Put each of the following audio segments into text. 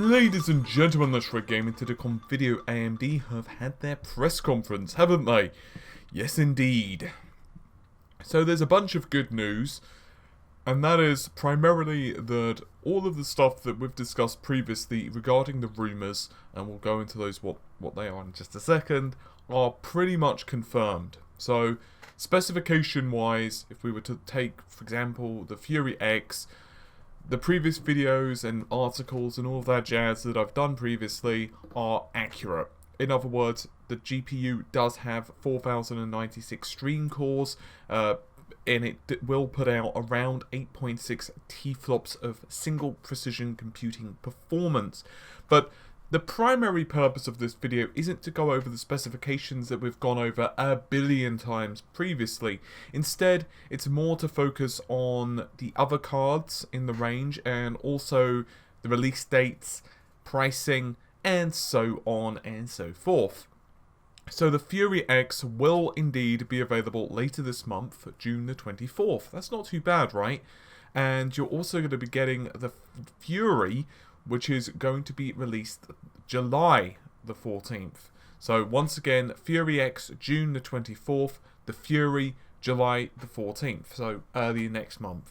Ladies and gentlemen, let's Red Gaming Today.com video. AMD have had their press conference, haven't they? Yes, indeed. So there's a bunch of good news, and that is primarily that all of the stuff that we've discussed previously regarding the rumours, and we'll go into those what they are in just a second, are pretty much confirmed. So specification-wise, if we were to take, for example, the Fury X, the previous videos and articles and all of that jazz that I've done previously are accurate. In other words, the GPU does have 4096 stream cores, and it will put out around 8.6 teraflops of single precision computing performance. But the primary purpose of this video isn't to go over the specifications that we've gone over a billion times previously. Instead, it's more to focus on the other cards in the range and also the release dates, pricing, and so on and so forth. So the Fury X will indeed be available later this month, June the 24th. That's not too bad, right? And you're also going to be getting the Fury, which is going to be released July the 14th. So once again, Fury X, June the 24th, the Fury, July the 14th, so early next month.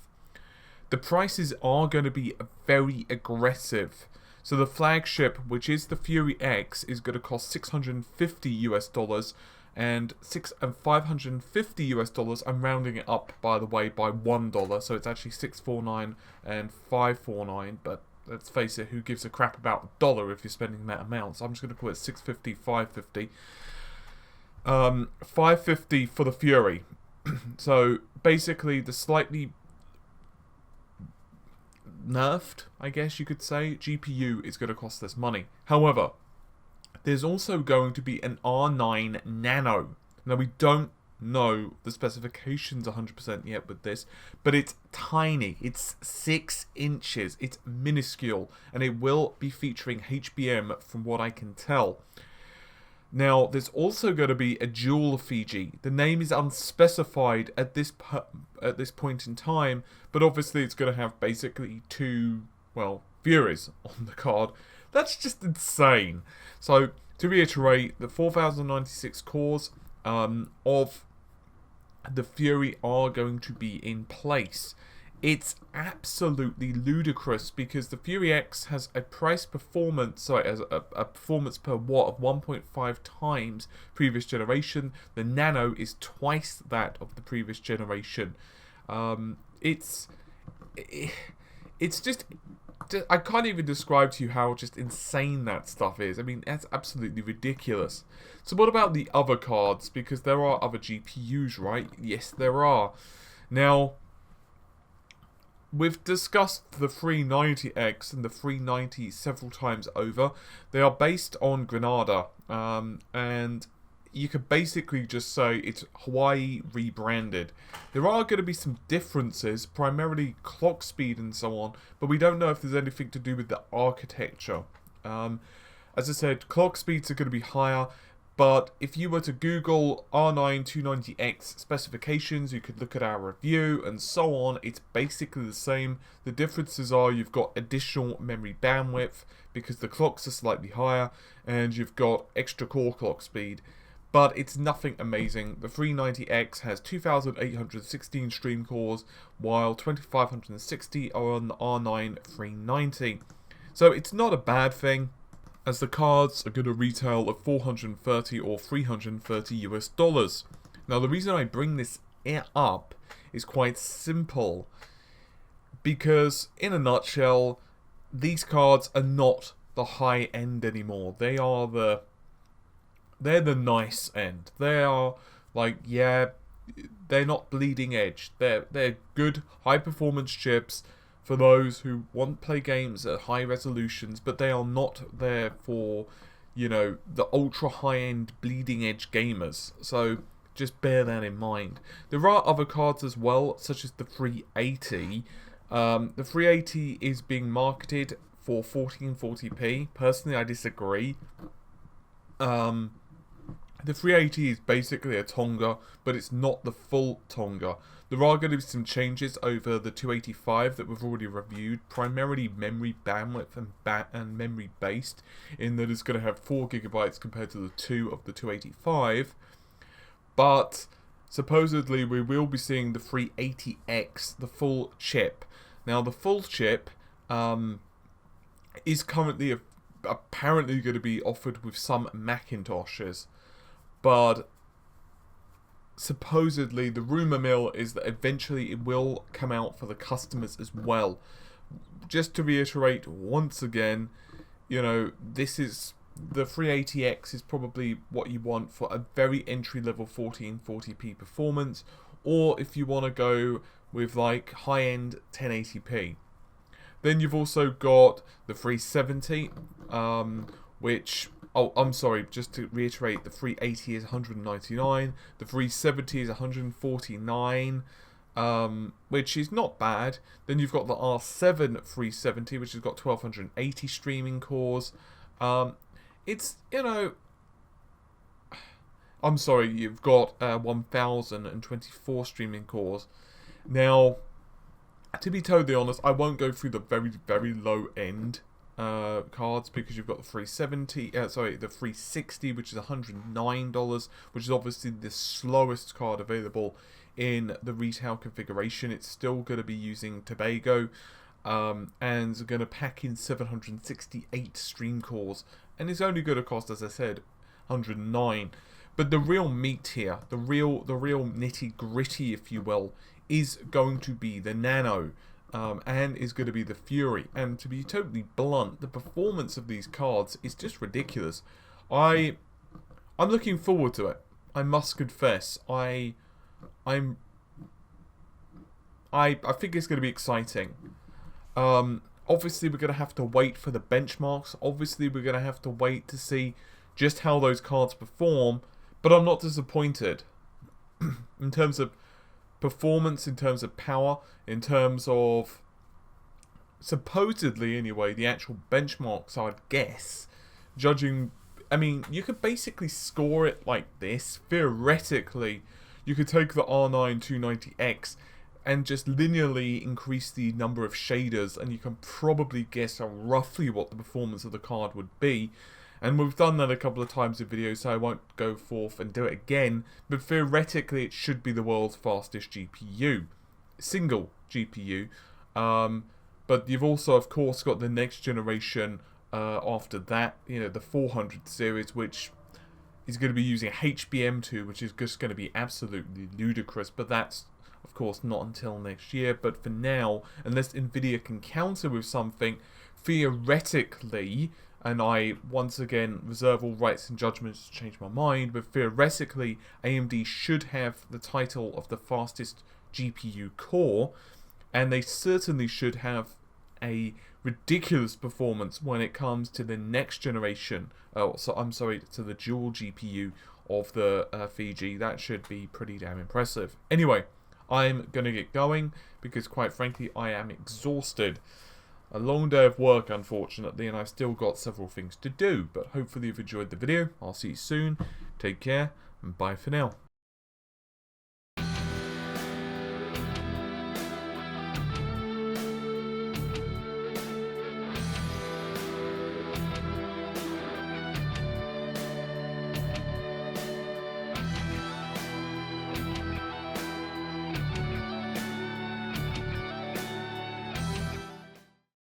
The prices are going to be very aggressive. So the flagship, which is the Fury X, is going to cost $650 US, and $550 US. I'm rounding it up, by the way, by $1, so it's actually $649 and $549, but let's face it, who gives a crap about a dollar if you're spending that amount? So I'm just going to call it $650, $550. $550 for the Fury. So basically, the slightly nerfed, I guess you could say, GPU is going to cost this money. However, there's also going to be an R9 Nano. Now, we don't know the specifications 100% yet with this, but it's tiny. It's 6 inches. It's minuscule, and it will be featuring HBM from what I can tell. Now, there's also going to be a dual Fiji. The name is unspecified at this point in time, but obviously it's going to have basically two, well, Furies on the card. That's just insane. So, to reiterate, the 4096 cores of the Fury are going to be in place. It's absolutely ludicrous because the Fury X has a performance per watt of 1.5 times previous generation. The Nano is twice that of the previous generation. It's just, I can't even describe to you how just insane that stuff is. I mean, that's absolutely ridiculous. So what about the other cards? Because there are other GPUs, right? Yes, there are. Now, we've discussed the 390X and the 390 several times over. They are based on Granada, and you could basically just say it's Hawaii rebranded. There are going to be some differences, primarily clock speed and so on, but we don't know if there's anything to do with the architecture. As I said, clock speeds are going to be higher, but if you were to Google R9 290X specifications, you could look at our review and so on. It's basically the same. The differences are you've got additional memory bandwidth because the clocks are slightly higher, and you've got extra core clock speed. But it's nothing amazing. The 390X has 2816 stream cores, while 2560 are on the R9 390. So it's not a bad thing, as the cards are going to retail at $430 or $330 US. Now, the reason I bring this up is quite simple, because in a nutshell, these cards are not the high end anymore. They're the nice end. They are like, yeah, they're not bleeding edge. They're good high performance chips for those who want to play games at high resolutions, but they are not there for, you know, the ultra high-end bleeding edge gamers. So just bear that in mind. There are other cards as well, such as the 380. The 380 is being marketed for 1440p. Personally, I disagree. The 380 is basically a Tonga, but it's not the full Tonga. There are going to be some changes over the 285 that we've already reviewed, primarily memory bandwidth and memory based, in that it's going to have 4 gigabytes compared to the 2 of the 285. But supposedly we will be seeing the 380X, the full chip. Now the full chip is currently apparently going to be offered with some Macintoshes. But supposedly the rumor mill is that eventually it will come out for the customers as well. Just to reiterate once again, you know, this is the 380X is probably what you want for a very entry level 1440p performance, or if you want to go with like high end 1080p. Then you've also got the 370, which, oh, I'm sorry, just to reiterate, the 380 is 199, the 370 is 149, which is not bad. Then you've got the R7 370, which has got 1280 streaming cores. It's, you know, I'm sorry, you've got 1024 streaming cores. Now, to be totally honest, I won't go through the very, very low end cards, because you've got the 370, the 360, which is $109, which is obviously the slowest card available in the retail configuration. It's still going to be using Tobago, and going to pack in 768 stream cores, and it's only going to cost, as I said, $109. But the real meat here, the real nitty gritty, if you will, is going to be the Nano. And is going to be the Fury. And to be totally blunt, the performance of these cards is just ridiculous. I'm looking forward to it. I must confess. I think it's going to be exciting. Obviously, we're going to have to wait for the benchmarks. Obviously, we're going to have to wait to see just how those cards perform. But I'm not disappointed in terms of performance, in terms of power, in terms of, supposedly anyway, the actual benchmarks, I'd guess, judging, I mean, you could basically score it like this. Theoretically, you could take the R9 290X and just linearly increase the number of shaders, and you can probably guess roughly what the performance of the card would be. And we've done that a couple of times in videos, so I won't go forth and do it again. But theoretically, it should be the world's fastest GPU. Single GPU. But you've also, of course, got the next generation after that. You know, the 400 series, which is going to be using HBM2, which is just going to be absolutely ludicrous. But that's, of course, not until next year. But for now, unless Nvidia can counter with something, theoretically, and I, once again, reserve all rights and judgments to change my mind, but theoretically, AMD should have the title of the fastest GPU core, and they certainly should have a ridiculous performance when it comes to the next generation, to the dual GPU of the Fiji. That should be pretty damn impressive. Anyway, I'm going to get going, because quite frankly, I am exhausted. A long day of work, unfortunately, and I've still got several things to do, but hopefully you've enjoyed the video. I'll see you soon. Take care, and bye for now.